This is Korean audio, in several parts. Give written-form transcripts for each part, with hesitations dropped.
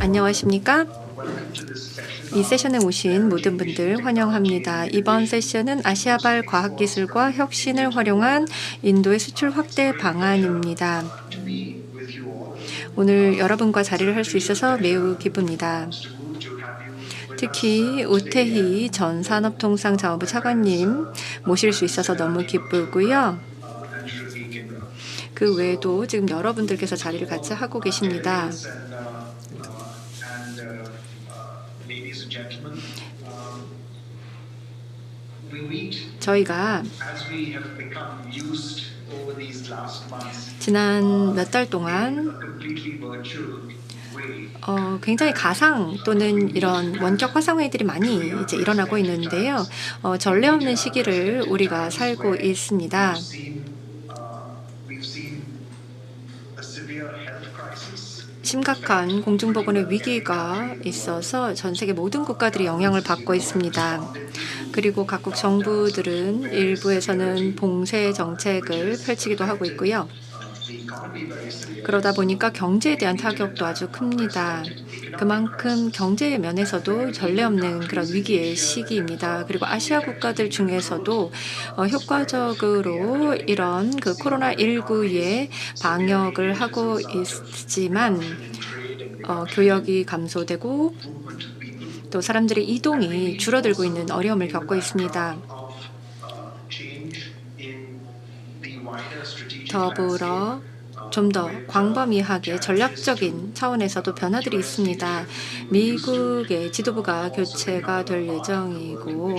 안녕하십니까? 이 세션에 오신 모든 분들 환영합니다. 이번 세션은 아시아발 과학기술과 혁신을 활용한 인도의 수출 확대 방안입니다. 오늘 여러분과 자리를 할 수 있어서 매우 기쁩니다. 특히 우태희 전 산업통상자원부 차관님 모실 수 있어서 너무 기쁘고요. 그 외에도 지금 여러분들께서 자리를 같이 하고 계십니다. 저희가 지난 몇 달 동안 굉장히 가상 또는 이런 원격 화상회의들이 많이 이제 일어나고 있는데요. 전례 없는 시기를 우리가 살고 있습니다. 심각한 공중보건의 위기가 있어서 전 세계 모든 국가들이 영향을 받고 있습니다. 그리고 각국 정부들은 일부에서는 봉쇄 정책을 펼치기도 하고 있고요. 그러다 보니까 경제에 대한 타격도 아주 큽니다. 그만큼 경제 면에서도 전례 없는 그런 위기의 시기입니다. 그리고 아시아 국가들 중에서도 효과적으로 이런 그 코로나19의 방역을 하고 있지만 교역이 감소되고 또 사람들의 이동이 줄어들고 있는 어려움을 겪고 있습니다. 더불어 좀 더 광범위하게 전략적인 차원에서도 변화들이 있습니다. 미국의 지도부가 교체가 될 예정이고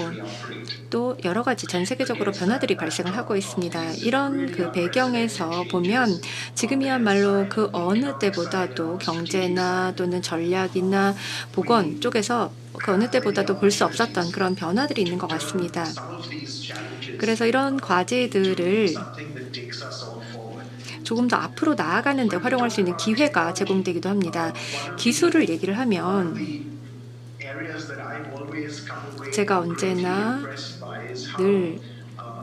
또 여러 가지 전 세계적으로 변화들이 발생을 하고 있습니다. 이런 그 배경에서 보면 지금이야말로 그 어느 때보다도 경제나 또는 전략이나 보건 쪽에서 그 어느 때보다도 볼 수 없었던 그런 변화들이 있는 것 같습니다. 그래서 이런 과제들을 조금 더 앞으로 나아가는 데 활용할 수 있는 기회가 제공되기도 합니다. 기술을 얘기를 하면 제가 언제나 늘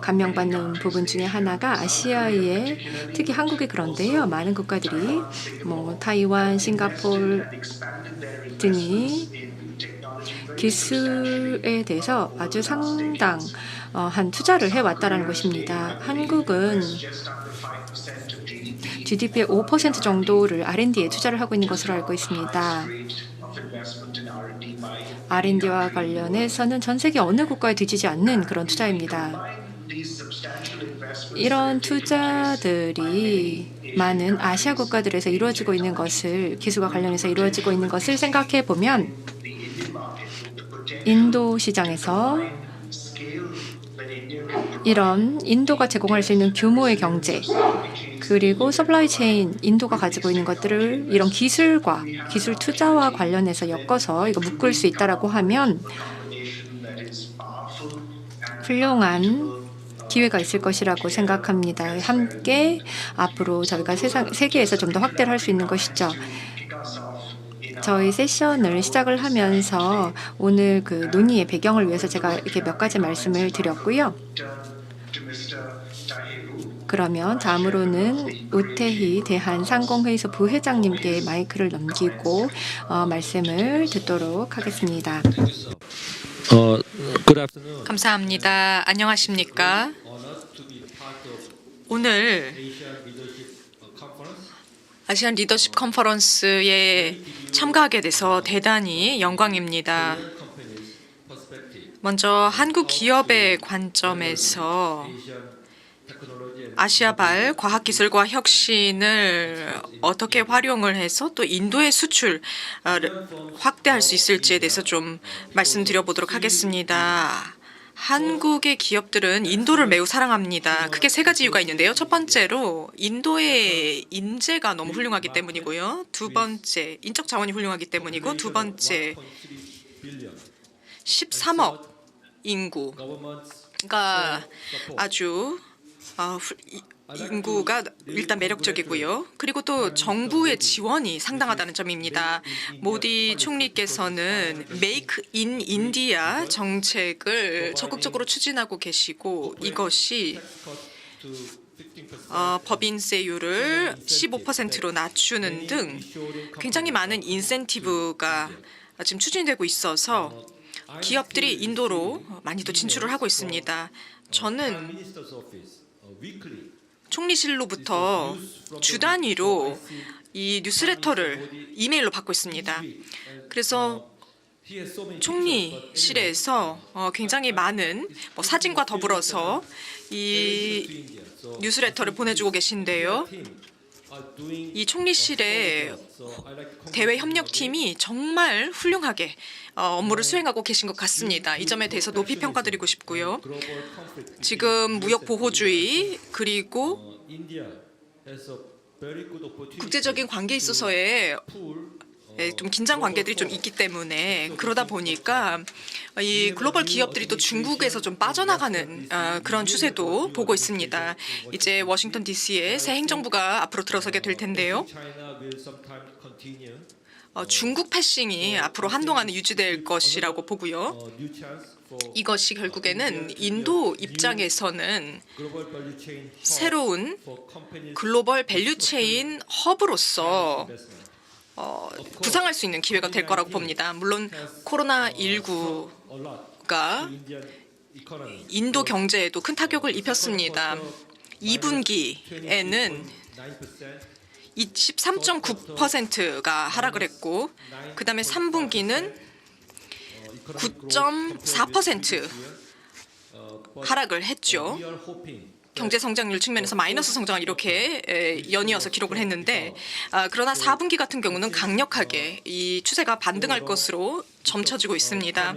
감명받는 부분 중에 하나가 아시아의 특히 한국이 그런데요. 많은 국가들이 타이완, 싱가포르 등이 기술에 대해서 아주 상당한 투자를 해왔다는 것입니다. 한국은 GDP의 5% 정도를 R&D에 투자를 하고 있는 것으로 알고 있습니다. R&D와 관련해서는 전 세계 어느 국가에 뒤지지 않는 그런 투자입니다. 이런 투자들이 많은 아시아 국가들에서 이루어지고 있는 것을 기술과 관련해서 이루어지고 있는 것을 생각해 보면 인도 시장에서 이런 인도가 제공할 수 있는 규모의 경제 그리고 서플라이 체인 인도가 가지고 있는 것들을 이런 기술과 기술 투자와 관련해서 엮어서 이거 묶을 수 있다라고 하면 훌륭한 기회가 있을 것이라고 생각합니다. 함께 앞으로 저희가 세계에서 좀 더 확대를 할 수 있는 것이죠. 저희 세션을 시작을 하면서 오늘 그 논의의 배경을 위해서 제가 이렇게 몇 가지 말씀을 드렸고요. 그러면 다음으로는 우태희 대한상공회의소 부회장님께 마이크를 넘기고 말씀을 듣도록 하겠습니다. 감사합니다. 안녕하십니까? 오늘 아시안 리더십 컨퍼런스에 참가하게 돼서 대단히 영광입니다. 먼저 한국 기업의 관점에서 아시아발 과학기술과 혁신을 어떻게 활용을 해서 또 인도의 수출 확대할 수 있을지에 대해서 좀 말씀드려보도록 하겠습니다. 한국의 기업들은 인도를 매우 사랑합니다. 크게 세 가지 이유가 있는데요. 첫 번째로 인도의 인재가 너무 훌륭하기 때문이고요. 두 번째, 인적 자원이 훌륭하기 때문이고 두 번째, 13억 인구가 아주 인구가 일단 매력적이고요. 그리고 또 정부의 지원이 상당하다는 점입니다. 모디 총리께서는 메이크 인 인디아 정책을 적극적으로 추진하고 계시고 이것이 법인세율을 15%로 낮추는 등 굉장히 많은 인센티브가 지금 추진되고 있어서 기업들이 인도로 많이도 진출을 하고 있습니다. 저는 총리실로부터 주 단위로 이 뉴스레터를 이메일로 받고 있습니다. 그래서 총리실에서 굉장히 많은 사진과 더불어서 이 뉴스레터를 보내주고 계신데요. 이 총리실의 대외 협력팀이 정말 훌륭하게 업무를 수행하고 계신 것 같습니다. 이 점에 대해서 높이 평가드리고 싶고요. 지금 무역 보호주의 그리고 국제적인 관계에 있어서의 좀 긴장 관계들이 좀 있기 때문에 그러다 보니까 이 글로벌 기업들이 또 중국에서 좀 빠져나가는 그런 추세도 보고 있습니다. 이제 워싱턴 DC에 새 행정부가 앞으로 들어서게 될 텐데요. 중국 패싱이 앞으로 한동안은 유지될 것이라고 보고요. 이것이 결국에는 인도 입장에서는 새로운 글로벌 밸류체인 허브로서 부상할 수 있는 기회가 될 거라고 봅니다. 물론 코로나19가 인도 경제에도 큰 타격을 입혔습니다. 2분기에는 23.9%가 하락을 했고 그다음에 3분기는 9.4% 하락을 했죠. 경제 성장률 측면에서 마이너스 성장을 이렇게 연이어서 기록을 했는데 그러나 4분기 같은 경우는 강력하게 이 추세가 반등할 것으로 점쳐지고 있습니다.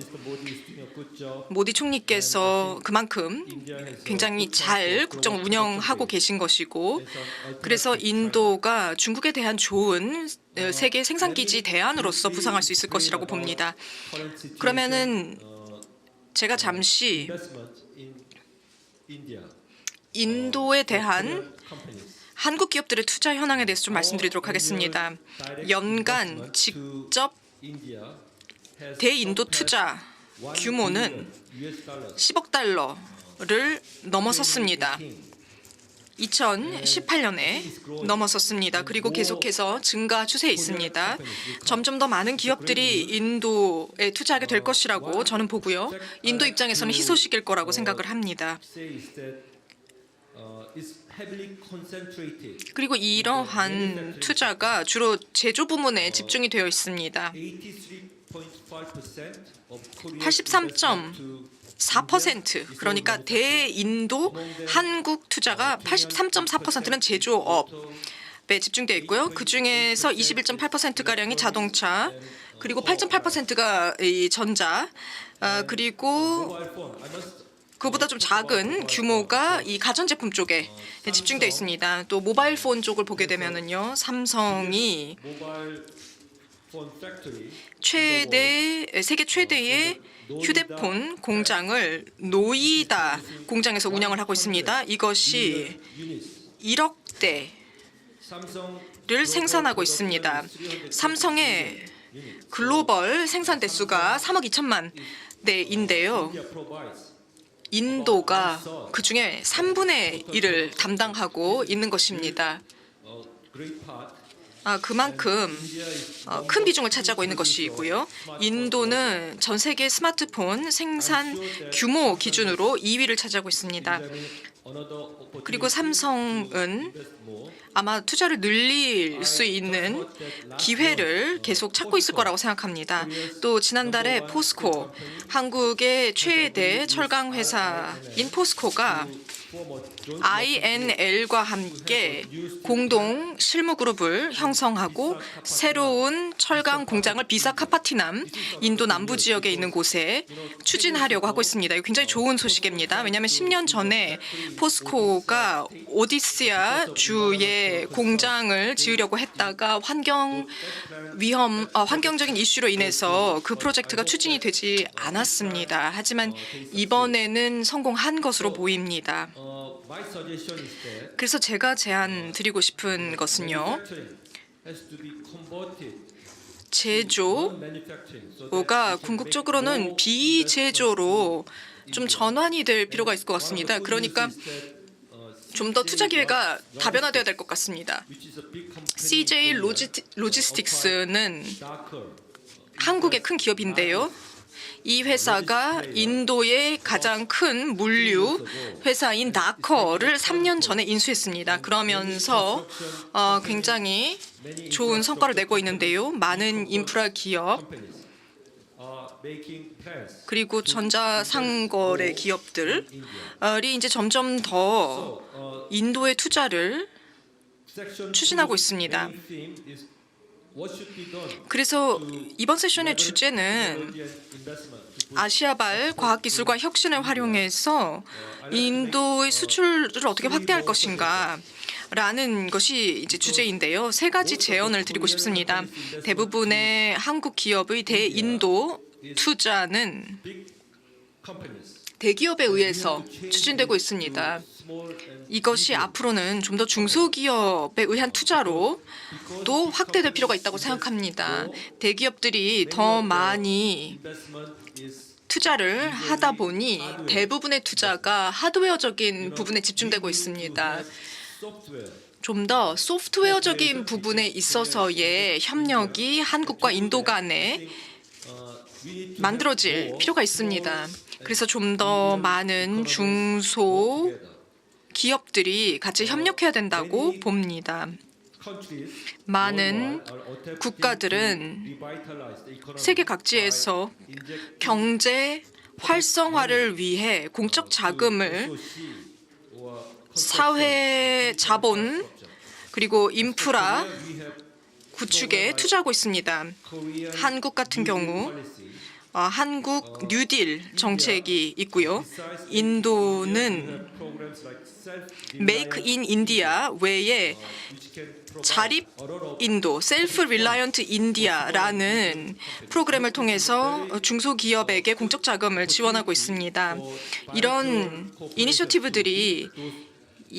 모디 총리께서 그만큼 굉장히 잘 국정을 운영하고 계신 것이고 그래서 인도가 중국에 대한 좋은 세계 생산기지 대안으로서 부상할 수 있을 것이라고 봅니다. 그러면은 제가 잠시 인도에 대한 한국 기업들의 투자 현황에 대해서 좀 말씀드리도록 하겠습니다. 연간 직접 대인도 투자 규모는 10억 달러를 넘어섰습니다. 2018년에 넘어섰습니다. 그리고 계속해서 증가 추세에 있습니다. 점점 더 많은 기업들이 인도에 투자하게 될 것이라고 저는 보고요. 인도 입장에서는 희소식일 거라고 생각을 합니다. 그리고 이러한 투자가 주로 제조 부문에 집중이 되어 있습니다. 83.4% 그러니까 대인도 한국 투자가 83.4%는 제조업에 집중되어 있고요. 그중에서 21.8%가량이 자동차 그리고 8.8%가 이 전자 그리고 그보다 좀 작은 규모가 이 가전제품 쪽에 집중되어 있습니다. 또 모바일폰 쪽을 보게 되면은요, 삼성이 세계 최대의 휴대폰 공장을 노이다 공장에서 운영을 하고 있습니다. 이것이 1억 대를 생산하고 있습니다. 삼성의 글로벌 생산 대수가 3억 2천만 대인데요. 인도가 그중에 3분의 1을 담당하고 있는 것입니다. 그만큼 큰 비중을 차지하고 있는 것이고요. 인도는 전 세계 스마트폰 생산 규모 기준으로 2위를 차지하고 있습니다. 그리고 삼성은 아마 투자를 늘릴 수 있는 기회를 계속 찾고 있을 거라고 생각합니다. 또 지난달에 포스코, 한국의 최대 철강 회사인 포스코가 INL과 함께 공동 실무 그룹을 형성하고 새로운 철강 공장을 비사카파티남 인도 남부 지역에 있는 곳에 추진하려고 하고 있습니다. 이거 굉장히 좋은 소식입니다. 왜냐하면 10년 전에 포스코가 오디시아 주에 공장을 지으려고 했다가 환경적인 이슈로 인해서 그 프로젝트가 추진이 되지 않았습니다. 하지만 이번에는 성공한 것으로 보입니다. 그래서 제가 제안 드리고 싶은 것은요. 제조가 궁극적으로는 비제조로 좀 전환이 될 필요가 있을 것 같습니다. 그러니까 좀 더 투자 기회가 다변화되어야 될 것 같습니다. CJ 로지스틱스는 한국의 큰 기업인데요. 이 회사가 인도의 가장 큰 물류 회사인 나커를 3년 전에 인수했습니다. 그러면서 굉장히 좋은 성과를 내고 있는데요. 많은 인프라 기업 그리고 전자상거래 기업들이 이제 점점 더 인도의 투자를 추진하고 있습니다. 그래서 이번 세션의 주제는 아시아발 과학기술과 혁신을 활용해서 인도의 수출을 어떻게 확대할 것인가 라는 것이 이제 주제인데요. 세 가지 제언을 드리고 싶습니다. 대부분의 한국 기업의 대인도 투자는 대기업에 의해서 추진되고 있습니다. 이것이 앞으로는 좀 더 중소기업에 의한 투자로 또 확대될 필요가 있다고 생각합니다. 대기업들이 더 많이 투자를 하다 보니 대부분의 투자가 하드웨어적인 부분에 집중되고 있습니다. 좀 더 소프트웨어적인 부분에 있어서의 협력이 한국과 인도 간에 만들어질 필요가 있습니다. 그래서 좀 더 많은 중소 기업들이 같이 협력해야 된다고 봅니다. 많은 국가들은 세계 각지에서 경제 활성화를 위해 공적 자금을 사회 자본 그리고 인프라 구축에 투자하고 있습니다. 한국 같은 경우 한국 뉴딜 정책이 있고요. 인도는 메이크 인 인디아 외에 자립 인도, 셀프 릴라이언트 인디아라는 프로그램을 통해서 중소기업에게 공적 자금을 지원하고 있습니다. 이런 이니셔티브들이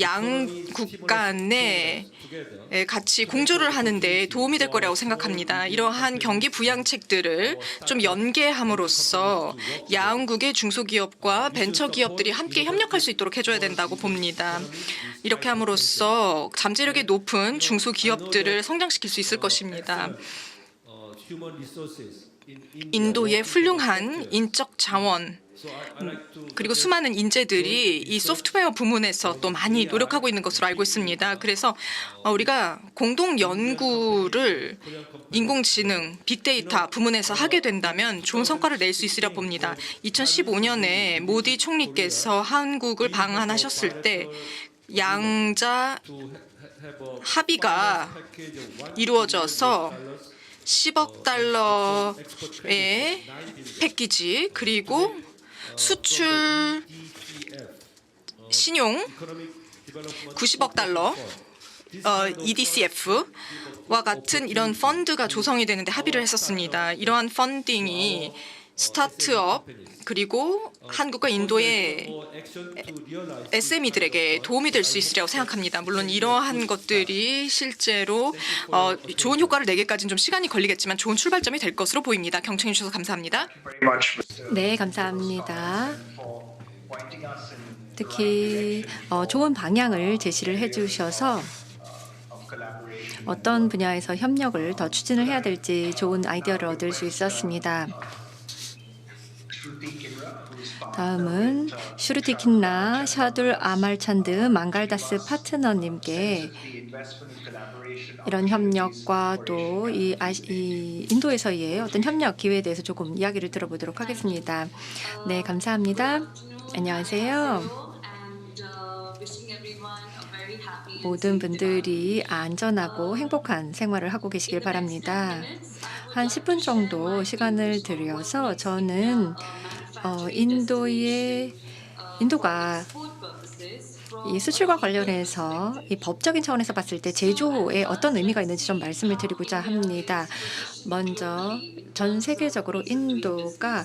양국 간에 같이 공조를 하는데 도움이 될 거라고 생각합니다. 이러한 경기 부양책들을 좀 연계함으로써 양국의 중소기업과 벤처기업들이 함께 협력할 수 있도록 해줘야 된다고 봅니다. 이렇게 함으로써 잠재력이 높은 중소기업들을 성장시킬 수 있을 것입니다. 인도의 훌륭한 인적 자원 그리고 수많은 인재들이 이 소프트웨어 부문에서 또 많이 노력하고 있는 것으로 알고 있습니다. 그래서 우리가 공동 연구를 인공지능, 빅데이터 부문에서 하게 된다면 좋은 성과를 낼 수 있으려 봅니다. 2015년에 모디 총리께서 한국을 방한하셨을 때 양자 합의가 이루어져서 10억 달러의 패키지 그리고 수출 신용 90억 달러 EDCF와 같은 이런 펀드가 조성이 되는데 합의를 했었습니다. 이러한 펀딩이 스타트업 그리고 한국과 인도의 SME들에게 도움이 될 수 있으리라고 생각합니다. 물론 이러한 것들이 실제로 좋은 효과를 내기까지는 좀 시간이 걸리겠지만 좋은 출발점이 될 것으로 보입니다. 경청해 주셔서 감사합니다. 네, 감사합니다. 특히 좋은 방향을 제시를 해주셔서 어떤 분야에서 협력을 더 추진을 해야 될지 좋은 아이디어를 얻을 수 있었습니다. 다음은 슈르티 킨나, 샤둘 아말찬드, 망갈다스 파트너님께 이런 협력과 또 이 인도에서의 어떤 협력 기회에 대해서 조금 이야기를 들어보도록 하겠습니다. 네, 감사합니다. 안녕하세요. 모든 분들이 안전하고 행복한 생활을 하고 계시길 바랍니다. 한 10분 정도 시간을 들여서 저는 인도가 이 수출과 관련해서 이 법적인 차원에서 봤을 때 제조에 어떤 의미가 있는지 좀 말씀을 드리고자 합니다. 먼저 전 세계적으로 인도가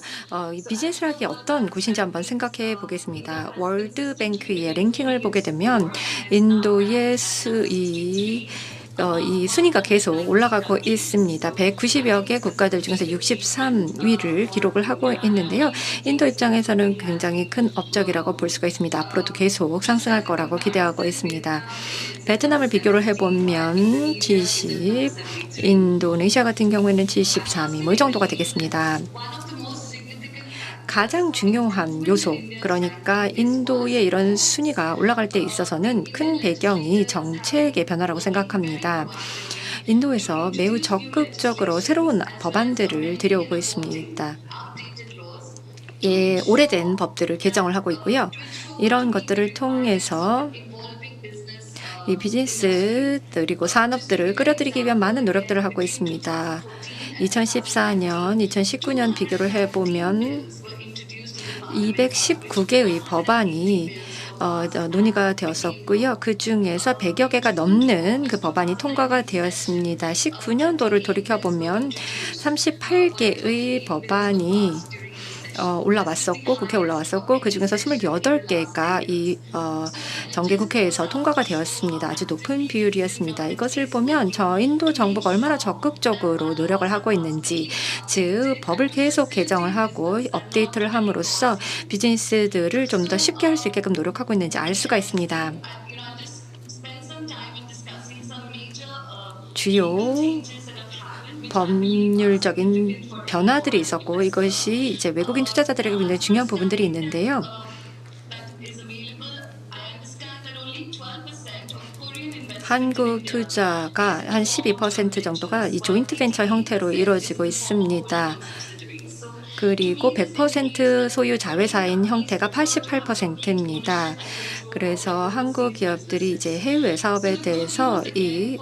이 비즈니스를 하기에 어떤 곳인지 한번 생각해 보겠습니다. 월드뱅크의 랭킹을 보게 되면 인도의 이 순위가 계속 올라가고 있습니다. 190여 개 국가들 중에서 63위를 기록을 하고 있는데요. 인도 입장에서는 굉장히 큰 업적이라고 볼 수가 있습니다. 앞으로도 계속 상승할 거라고 기대하고 있습니다. 베트남을 비교를 해보면 G10, 인도네시아 같은 경우에는 G13위 이 정도가 되겠습니다. 가장 중요한 요소, 그러니까 인도의 이런 순위가 올라갈 때 있어서는 큰 배경이 정책의 변화라고 생각합니다. 인도에서 매우 적극적으로 새로운 법안들을 들여오고 있습니다. 오래된 법들을 개정을 하고 있고요. 이런 것들을 통해서 이 비즈니스 그리고 산업들을 끌어들이기 위한 많은 노력들을 하고 있습니다. 2014년, 2019년 비교를 해보면 219개의 법안이 논의가 되었었고요. 그 중에서 100여 개가 넘는 그 법안이 통과가 되었습니다. 19년도를 돌이켜보면 38개의 법안이 올라왔었고 국회에 올라왔었고 그중에서 28개가 이 정기 국회에서 통과가 되었습니다. 아주 높은 비율이었습니다. 이것을 보면 인도 정부가 얼마나 적극적으로 노력을 하고 있는지, 즉 법을 계속 개정을 하고 업데이트를 함으로써 비즈니스들을 좀 더 쉽게 할 수 있게끔 노력하고 있는지 알 수가 있습니다. 주요 법률적인 변화들이 있었고 이것이 이제 외국인 투자자들에게 굉장히 중요한 부분들이 있는데요. 한국 투자가 한 12% 정도가 이 조인트 벤처 형태로 이루어지고 있습니다. 그리고 100% 소유 자회사인 형태가 88%입니다. 그래서 한국 기업들이 이제 해외 사업에 대해서 이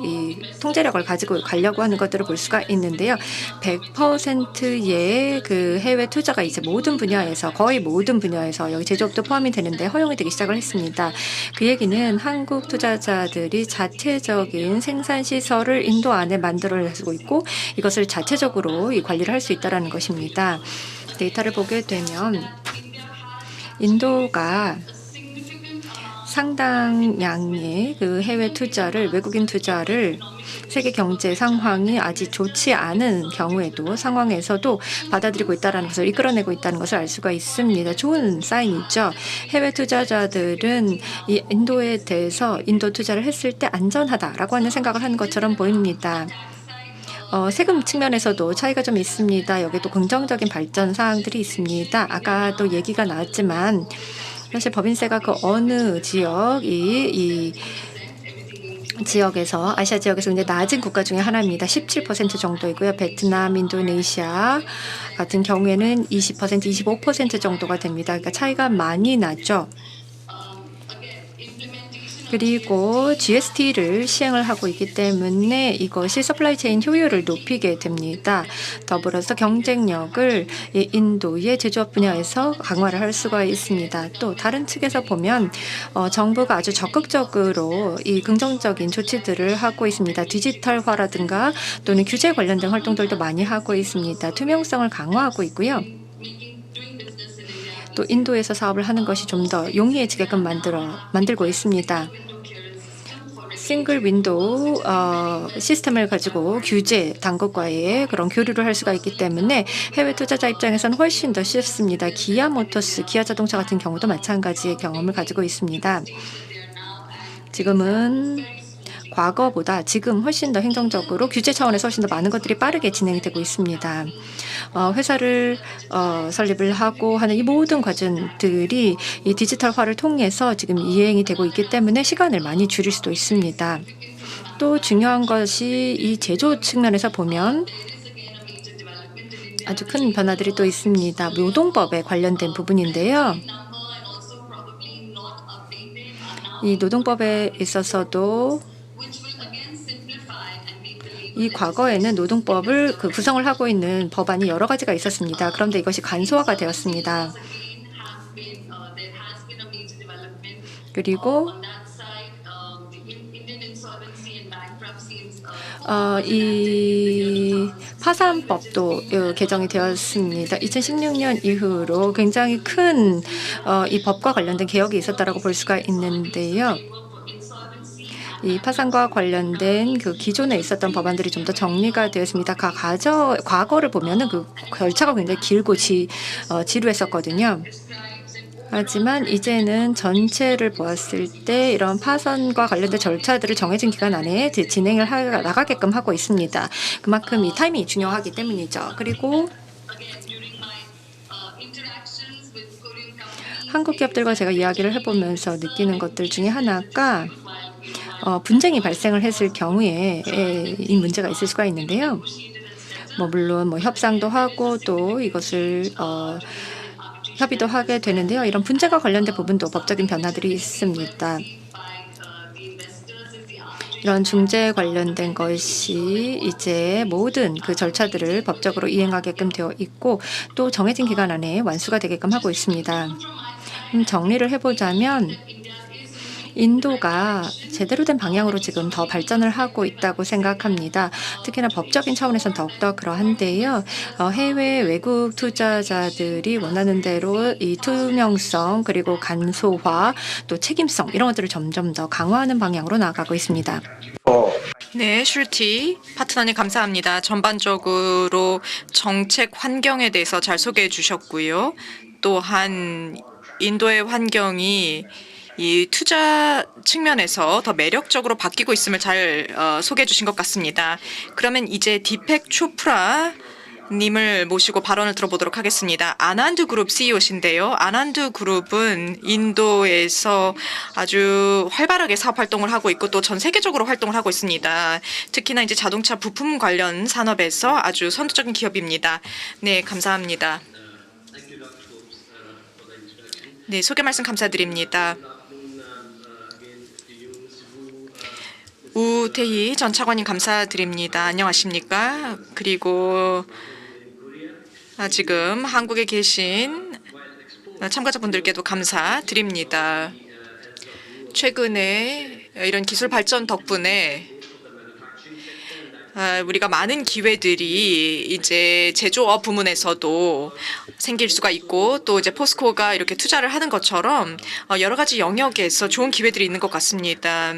통제력을 가지고 가려고 하는 것들을 볼 수가 있는데요. 100%의 그 해외 투자가 이제 모든 분야에서 거의 모든 분야에서 여기 제조업도 포함이 되는데 허용이 되기 시작을 했습니다. 그 얘기는 한국 투자자들이 자체적인 생산 시설을 인도 안에 만들어내고 있고 이것을 자체적으로 이 관리를 할 수 있다는 것입니다. 데이터를 보게 되면 인도가 상당량의 그 해외 투자를 외국인 투자를 세계 경제 상황이 아직 좋지 않은 상황에서도 받아들이고 있다는 것을 이끌어내고 있다는 것을 알 수가 있습니다. 좋은 사인이죠. 해외 투자자들은 이 인도에 대해서 인도 투자를 했을 때 안전하다라고 하는 생각을 하는 것처럼 보입니다. 세금 측면에서도 차이가 좀 있습니다. 여기도 긍정적인 발전 사항들이 있습니다. 아까도 얘기가 나왔지만 사실 법인세가 그 어느 지역이 지역에서 아시아 지역에서 굉장히 낮은 국가 중에 하나입니다. 17% 정도이고요. 베트남, 인도네시아 같은 경우에는 20%, 25% 정도가 됩니다. 그러니까 차이가 많이 나죠. 그리고 GST를 시행을 하고 있기 때문에 이것이 서플라이 체인 효율을 높이게 됩니다. 더불어서 경쟁력을 인도의 제조업 분야에서 강화를 할 수가 있습니다. 또 다른 측에서 보면 정부가 아주 적극적으로 이 긍정적인 조치들을 하고 있습니다. 디지털화라든가 또는 규제 관련된 활동들도 많이 하고 있습니다. 투명성을 강화하고 있고요. 또 인도에서 사업을 하는 것이 좀 더 용이해지게끔 만들고 있습니다. 싱글 윈도우 시스템을 가지고 규제 당국과의 그런 교류를 할 수가 있기 때문에 해외 투자자 입장에서는 훨씬 더 쉽습니다. 기아 모터스, 기아 자동차 같은 경우도 마찬가지의 경험을 가지고 있습니다. 지금은 과거보다 지금 훨씬 더 행정적으로 규제 차원에서 훨씬 더 많은 것들이 빠르게 진행이 되고 있습니다. 회사를 설립을 하고 하는 이 모든 과정들이 이 디지털화를 통해서 지금 이행이 되고 있기 때문에 시간을 많이 줄일 수도 있습니다. 또 중요한 것이 이 제조 측면에서 보면 아주 큰 변화들이 또 있습니다. 노동법에 관련된 부분인데요. 이 노동법에 있어서도 이 과거에는 노동법을 구성을 하고 있는 법안이 여러 가지가 있었습니다. 그런데 이것이 간소화가 되었습니다. 그리고 이 파산법도 개정이 되었습니다. 2016년 이후로 굉장히 큰 이 법과 관련된 개혁이 있었다라고 볼 수가 있는데요. 이 파산과 관련된 그 기존에 있었던 법안들이 좀 더 정리가 되었습니다. 과거를 보면은 그 절차가 굉장히 길고 지루했었거든요. 하지만 이제는 전체를 보았을 때 이런 파산과 관련된 절차들을 정해진 기간 안에 진행을 나가게끔 하고 있습니다. 그만큼 이 타이밍이 중요하기 때문이죠. 그리고 한국 기업들과 제가 이야기를 해보면서 느끼는 것들 중에 하나가 분쟁이 발생을 했을 경우에 이 문제가 있을 수가 있는데요. 물론 협상도 하고 또 이것을 협의도 하게 되는데요. 이런 분쟁과 관련된 부분도 법적인 변화들이 있습니다. 이런 중재 관련된 것이 이제 모든 그 절차들을 법적으로 이행하게끔 되어 있고 또 정해진 기간 안에 완수가 되게끔 하고 있습니다. 정리를 해보자면 인도가 제대로 된 방향으로 지금 더 발전을 하고 있다고 생각합니다. 특히나 법적인 차원에서는 더욱더 그러한데요. 해외 외국 투자자들이 원하는 대로 이 투명성 그리고 간소화 또 책임성 이런 것들을 점점 더 강화하는 방향으로 나아가고 있습니다. 네, 슐티 파트너님 감사합니다. 전반적으로 정책 환경에 대해서 잘 소개해 주셨고요. 또한 인도의 환경이 이 투자 측면에서 더 매력적으로 바뀌고 있음을 잘 소개해 주신 것 같습니다. 그러면 이제 디펙 초프라 님을 모시고 발언을 들어보도록 하겠습니다. 아난드 그룹 CEO신데요. 아난드 그룹은 인도에서 아주 활발하게 사업 활동을 하고 있고 또 전 세계적으로 활동을 하고 있습니다. 특히나 이제 자동차 부품 관련 산업에서 아주 선두적인 기업입니다. 네, 감사합니다. 네, 소개 말씀 감사드립니다. 우태희 전 차관님 감사드립니다. 안녕하십니까? 그리고 지금 한국에 계신 참가자분들께도 감사드립니다. 최근에 이런 기술 발전 덕분에 우리가 많은 기회들이 이제 제조업 부문에서도 생길 수가 있고 또 이제 포스코가 이렇게 투자를 하는 것처럼 여러 가지 영역에서 좋은 기회들이 있는 것 같습니다.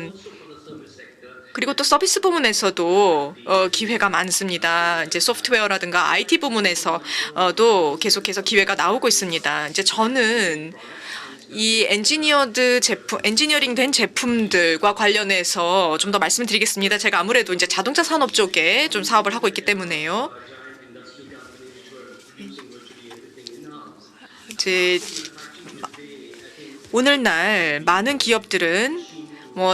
그리고 또 서비스 부문에서도 기회가 많습니다. 이제 소프트웨어라든가 IT 부문에서도 계속해서 기회가 나오고 있습니다. 이제 저는 이 엔지니어링 된 제품들과 관련해서 좀 더 말씀드리겠습니다. 제가 아무래도 이제 자동차 산업 쪽에 좀 사업을 하고 있기 때문에요. 이제 오늘날 많은 기업들은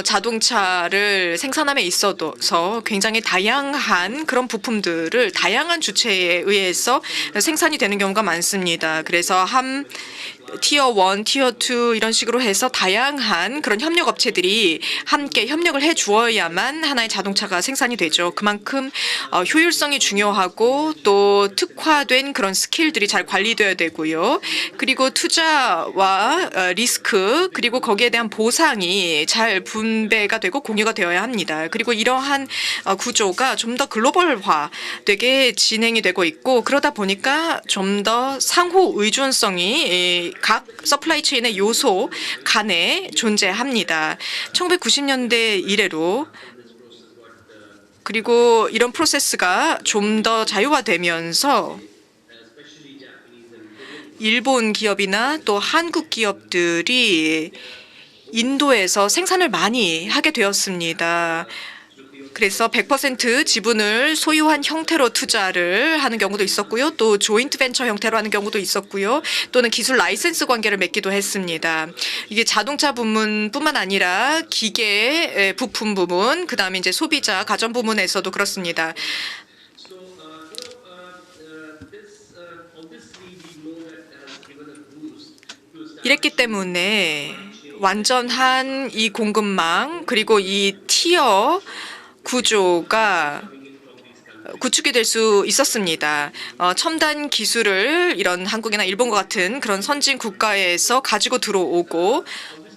자동차를 생산함에 있어서 굉장히 다양한 그런 부품들을 다양한 주체에 의해서 생산이 되는 경우가 많습니다. 그래서 티어 1, 티어 2 이런 식으로 해서 다양한 그런 협력 업체들이 함께 협력을 해 주어야만 하나의 자동차가 생산이 되죠. 그만큼 효율성이 중요하고 또 특화된 그런 스킬들이 잘 관리되어야 되고요. 그리고 투자와 리스크 그리고 거기에 대한 보상이 잘 분배가 되고 공유가 되어야 합니다. 그리고 이러한 구조가 좀 더 글로벌화 되게 진행이 되고 있고 그러다 보니까 좀 더 상호 의존성이 각 서플라이 체인의 요소 간에 존재합니다. 1990년대 이래로 그리고 이런 프로세스가 좀 더 자유화되면서 일본 기업이나 또 한국 기업들이 인도에서 생산을 많이 하게 되었습니다. 그래서 100% 지분을 소유한 형태로 투자를 하는 경우도 있었고요. 또 조인트 벤처 형태로 하는 경우도 있었고요. 또는 기술 라이센스 관계를 맺기도 했습니다. 이게 자동차 부문뿐만 아니라 기계 부품 부문, 그다음에 이제 소비자 가전 부문에서도 그렇습니다. 이랬기 때문에 완전한 이 공급망 그리고 이 티어 구조가 구축이 될 수 있었습니다. 첨단 기술을 이런 한국이나 일본과 같은 그런 선진 국가에서 가지고 들어오고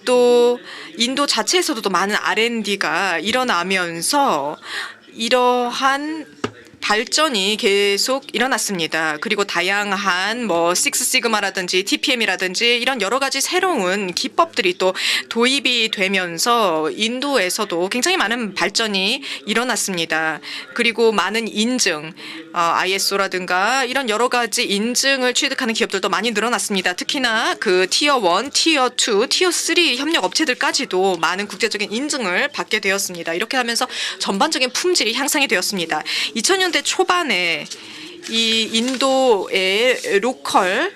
또 인도 자체에서도 또 많은 R&D가 일어나면서 이러한 발전이 계속 일어났습니다. 그리고 다양한 뭐 식스시그마라든지 TPM이라든지 이런 여러 가지 새로운 기법들이 또 도입이 되면서 인도에서도 굉장히 많은 발전이 일어났습니다. 그리고 많은 인증, ISO라든가 이런 여러 가지 인증을 취득하는 기업들도 많이 늘어났습니다. 특히나 그 티어 1, 티어 2, 티어 3 협력 업체들까지도 많은 국제적인 인증을 받게 되었습니다. 이렇게 하면서 전반적인 품질이 향상이 되었습니다. 2000년대 초반에 이 인도의 로컬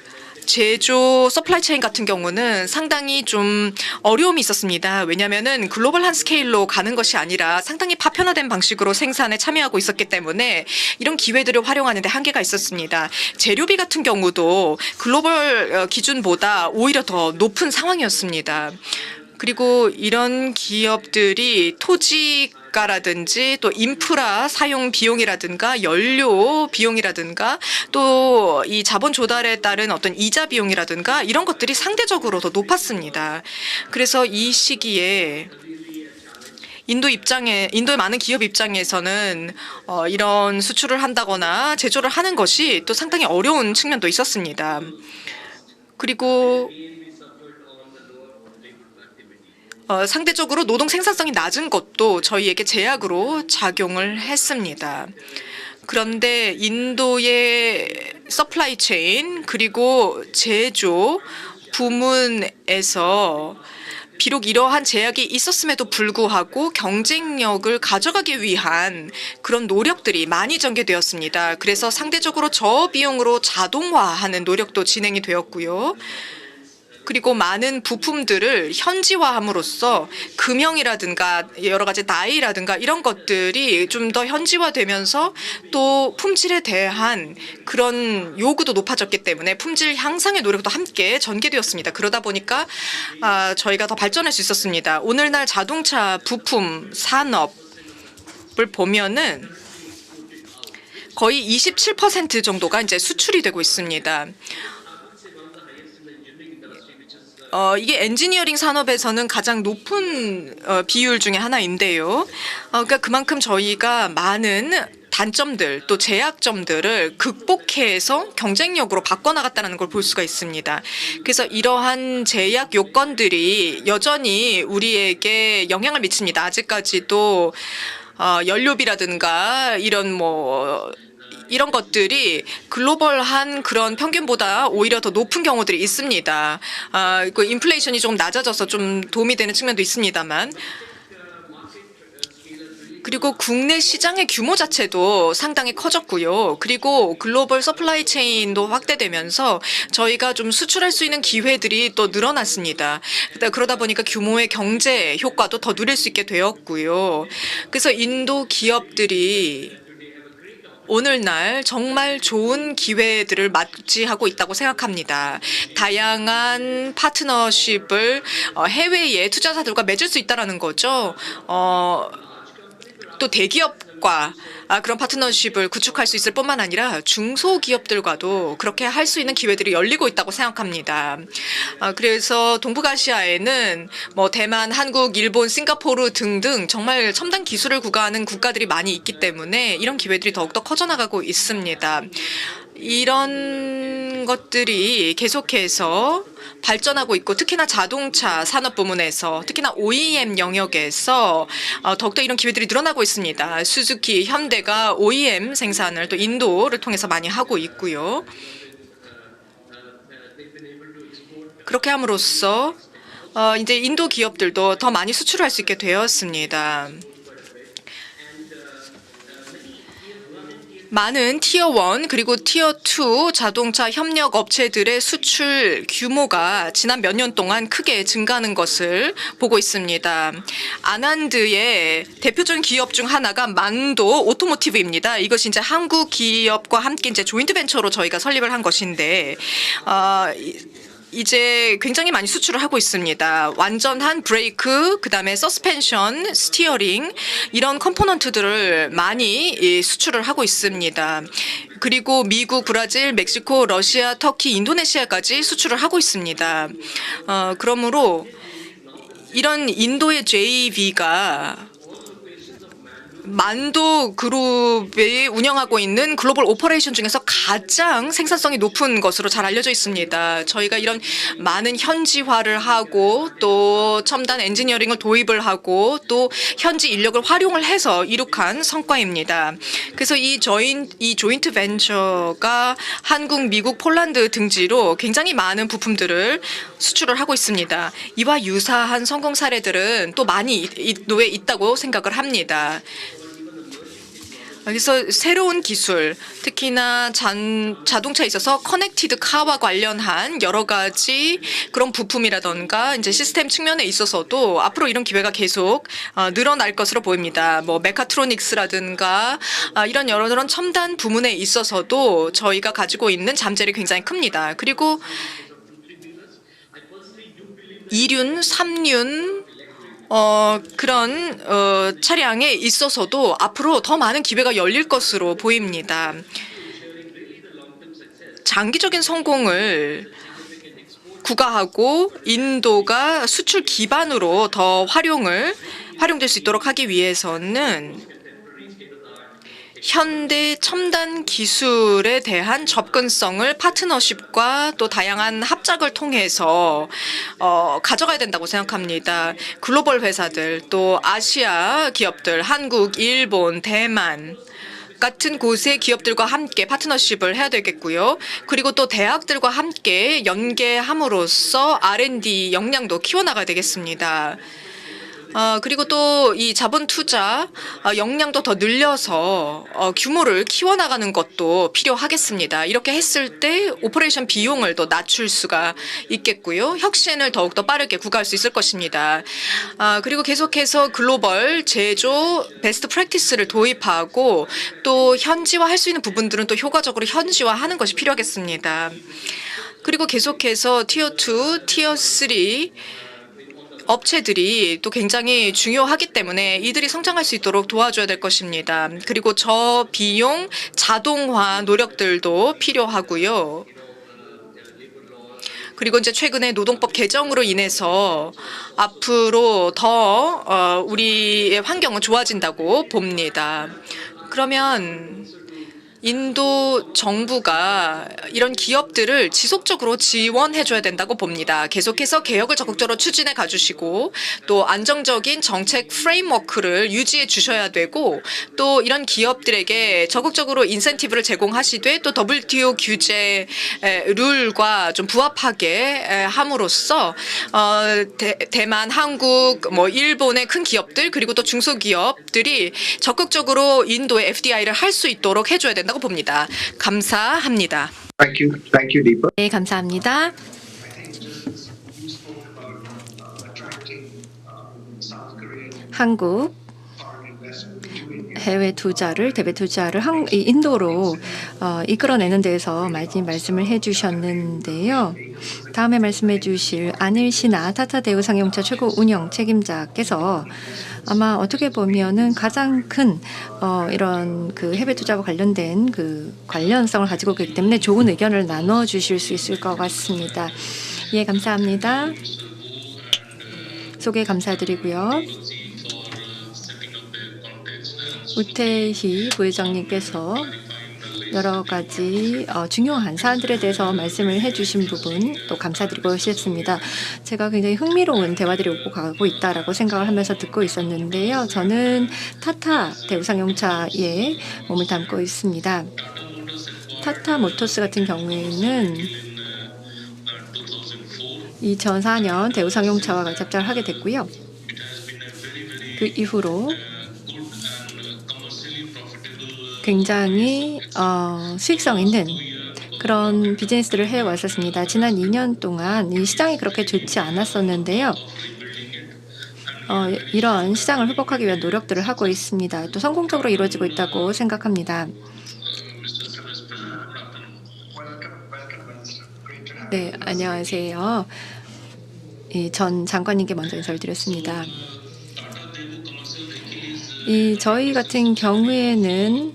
제조 서플라이 체인 같은 경우는 상당히 좀 어려움이 있었습니다. 왜냐하면은 글로벌한 스케일로 가는 것이 아니라 상당히 파편화된 방식으로 생산에 참여하고 있었기 때문에 이런 기회들을 활용하는 데 한계가 있었습니다. 재료비 같은 경우도 글로벌 기준보다 오히려 더 높은 상황이었습니다. 그리고 이런 기업들이 토지가라든지 또 인프라 사용 비용이라든가 연료 비용이라든가 또 이 자본 조달에 따른 어떤 이자 비용이라든가 이런 것들이 상대적으로 더 높았습니다. 그래서 이 시기에 인도의 많은 기업 입장에서는 이런 수출을 한다거나 제조를 하는 것이 또 상당히 어려운 측면도 있었습니다. 그리고 상대적으로 노동 생산성이 낮은 것도 저희에게 제약으로 작용을 했습니다. 그런데 인도의 서플라이 체인 그리고 제조 부문에서 비록 이러한 제약이 있었음에도 불구하고 경쟁력을 가져가기 위한 그런 노력들이 많이 전개되었습니다. 그래서 상대적으로 저비용으로 자동화하는 노력도 진행이 되었고요. 그리고 많은 부품들을 현지화함으로써 금형이라든가 여러 가지 나이라든가 이런 것들이 좀 더 현지화되면서 또 품질에 대한 그런 요구도 높아졌기 때문에 품질 향상의 노력도 함께 전개되었습니다. 그러다 보니까 저희가 더 발전할 수 있었습니다. 오늘날 자동차 부품 산업을 보면은 거의 27% 정도가 이제 수출이 되고 있습니다. 이게 엔지니어링 산업에서는 가장 높은 비율 중에 하나인데요. 그러니까 그만큼 저희가 많은 단점들 또 제약점들을 극복해서 경쟁력으로 바꿔나갔다는 걸 볼 수가 있습니다. 그래서 이러한 제약 요건들이 여전히 우리에게 영향을 미칩니다. 아직까지도 연료비라든가 이런 것들이 글로벌한 그런 평균보다 오히려 더 높은 경우들이 있습니다. 그 인플레이션이 좀 낮아져서 좀 도움이 되는 측면도 있습니다만. 그리고 국내 시장의 규모 자체도 상당히 커졌고요. 그리고 글로벌 서플라이 체인도 확대되면서 저희가 좀 수출할 수 있는 기회들이 또 늘어났습니다. 그러다 보니까 규모의 경제 효과도 더 누릴 수 있게 되었고요. 그래서 인도 기업들이 오늘날 정말 좋은 기회들을 맞이하고 있다고 생각합니다. 다양한 파트너십을 해외의 투자자들과 맺을 수 있다는 거죠. 또 대기업과 그런 파트너십을 구축할 수 있을 뿐만 아니라 중소기업들과도 그렇게 할 수 있는 기회들이 열리고 있다고 생각합니다. 그래서 동북아시아에는 뭐 대만, 한국, 일본, 싱가포르 등등 정말 첨단 기술을 구가하는 국가들이 많이 있기 때문에 이런 기회들이 더욱더 커져나가고 있습니다. 이런 것들이 계속해서 발전하고 있고 특히나 자동차 산업 부문에서 특히나 OEM 영역에서 더욱더 이런 기회들이 늘어나고 있습니다. 수즈키, 현대가 OEM 생산을 또 인도를 통해서 많이 하고 있고요. 그렇게 함으로써 이제 인도 기업들도 더 많이 수출할 수 있게 되었습니다. 많은 티어 1 그리고 티어 2 자동차 협력 업체들의 수출 규모가 지난 몇 년 동안 크게 증가하는 것을 보고 있습니다. 아난드의 대표적인 기업 중 하나가 만도 오토모티브입니다. 이것이 이제 한국 기업과 함께 이제 조인트 벤처로 저희가 설립을 한 것인데 이제 굉장히 많이 수출을 하고 있습니다. 완전한 브레이크, 그다음에 서스펜션, 스티어링 이런 컴포넌트들을 많이 수출을 하고 있습니다. 그리고 미국, 브라질, 멕시코, 러시아, 터키, 인도네시아까지 수출을 하고 있습니다. 그러므로 이런 인도의 JV가 만도 그룹이 운영하고 있는 글로벌 오퍼레이션 중에서 가장 생산성이 높은 것으로 잘 알려져 있습니다. 저희가 이런 많은 현지화를 하고 또 첨단 엔지니어링을 도입을 하고 또 현지 인력을 활용을 해서 이룩한 성과입니다. 그래서 이 조인트 벤처가 한국, 미국, 폴란드 등지로 굉장히 많은 부품들을 수출을 하고 있습니다. 이와 유사한 성공 사례들은 또 많이 노에 있다고 생각을 합니다. 그래서 새로운 기술, 특히나 자동차에 있어서 커넥티드 카와 관련한 여러 가지 그런 부품이라던가 이제 시스템 측면에 있어서도 앞으로 이런 기회가 계속 늘어날 것으로 보입니다. 뭐 메카트로닉스라든가 이런 여러 첨단 부문에 있어서도 저희가 가지고 있는 잠재력이 굉장히 큽니다. 그리고 2륜, 3륜 그런 차량에 있어서도 앞으로 더 많은 기회가 열릴 것으로 보입니다. 장기적인 성공을 구가하고 인도가 수출 기반으로 더 활용될 수 있도록 하기 위해서는 현대 첨단 기술에 대한 접근성을 파트너십과 또 다양한 합작을 통해서 가져가야 된다고 생각합니다. 글로벌 회사들 또 아시아 기업들, 한국, 일본, 대만 같은 곳의 기업들과 함께 파트너십을 해야 되겠고요. 그리고 또 대학들과 함께 연계함으로써 R&D 역량도 키워나가야 되겠습니다. 그리고 또 이 자본 투자 역량도 더 늘려서 규모를 키워나가는 것도 필요하겠습니다. 이렇게 했을 때 오퍼레이션 비용을 더 낮출 수가 있겠고요. 혁신을 더욱더 빠르게 구가할 수 있을 것입니다. 그리고 계속해서 글로벌 제조 베스트 프랙티스를 도입하고 또 현지화할 수 있는 부분들은 또 효과적으로 현지화하는 것이 필요하겠습니다. 그리고 계속해서 티어 2, 티어 3 업체들이 또 굉장히 중요하기 때문에 이들이 성장할 수 있도록 도와줘야 될 것입니다. 그리고 저비용 자동화 노력들도 필요하고요. 그리고 이제 최근에 노동법 개정으로 인해서 앞으로 더 우리의 환경은 좋아진다고 봅니다. 그러면 인도 정부가 이런 기업들을 지속적으로 지원해줘야 된다고 봅니다. 계속해서 개혁을 적극적으로 추진해 가주시고 또 안정적인 정책 프레임워크를 유지해 주셔야 되고 또 이런 기업들에게 적극적으로 인센티브를 제공하시되 또 WTO 규제 룰과 좀 부합하게 함으로써 대만, 한국, 뭐 일본의 큰 기업들 그리고 또 중소기업들이 적극적으로 인도의 FDI를 할 수 있도록 해줘야 된다고 봅니다. 감사합니다. Thank you, Deepak. 네, 감사합니다. 한국 해외 투자를 대외 투자를 인도로 이끌어내는 데에서 많이 말씀을 해주셨는데요. 다음에 말씀해 주실 안일 신하 타타 대우 상용차 최고 운영 책임자께서 아마 어떻게 보면은 가장 큰 이런 그 해외 투자와 관련된 그 관련성을 가지고 있기 때문에 좋은 의견을 나눠 주실 수 있을 것 같습니다. 예, 감사합니다. 소개 감사드리고요. 우태희 부회장님께서 여러 가지 중요한 사안들에 대해서 말씀을 해주신 부분 또 감사드리고 싶습니다. 제가 굉장히 흥미로운 대화들이 오고 가고 있다라고 생각을 하면서 듣고 있었는데요. 저는 타타 대우상용차에 몸을 담고 있습니다. 타타 모터스 같은 경우에는 2004년 대우상용차와 잡작을 하게 됐고요. 그 이후로 굉장히 수익성 있는 그런 비즈니스들을 해왔었습니다. 지난 2년 동안 이 시장이 그렇게 좋지 않았었는데요. 이런 시장을 회복하기 위한 노력들을 하고 있습니다. 또 성공적으로 이루어지고 있다고 생각합니다. 네, 안녕하세요. 전 장관님께 먼저 인사를 드렸습니다. 저희 같은 경우에는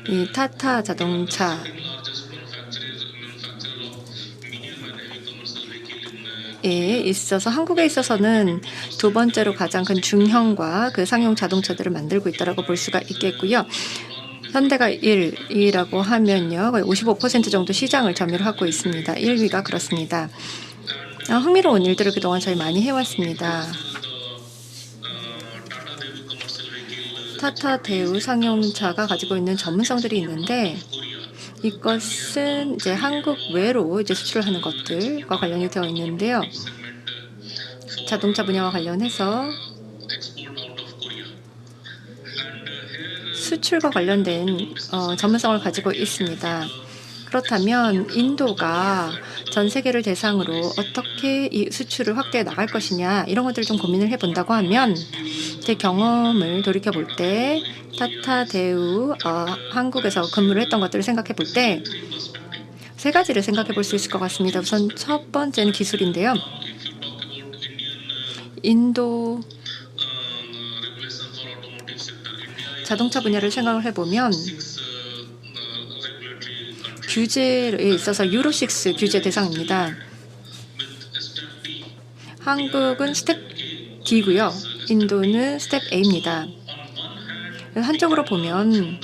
이 타타 자동차에 있어서 한국에 있어서는 두 번째로 가장 큰 중형과 그 상용 자동차들을 만들고 있다고 볼 수가 있겠고요. 현대가 1위라고 하면요, 거의 55% 정도 시장을 점유하고 있습니다. 1위가 그렇습니다. 흥미로운 일들을 그동안 저희 많이 해왔습니다. 타타 대우 상용차가 가지고 있는 전문성들이 있는데, 이것은 이제 한국 외로 이제 수출을 하는 것들과 관련이 되어 있는데요. 자동차 분야와 관련해서 수출과 관련된 전문성을 가지고 있습니다. 그렇다면 인도가 전 세계를 대상으로 어떻게 이 수출을 확대해 나갈 것이냐, 이런 것들을 좀 고민을 해본다고 하면, 제 경험을 돌이켜 볼 때 타타 대우 한국에서 근무를 했던 것들을 생각해 볼 때 세 가지를 생각해 볼 수 있을 것 같습니다. 우선 첫 번째는 기술인데요. 인도 자동차 분야를 생각을 해보면 규제에 있어서 유로6 규제 대상입니다. 한국은 스텝 D고요. 인도는 스텝 A입니다. 한쪽으로 보면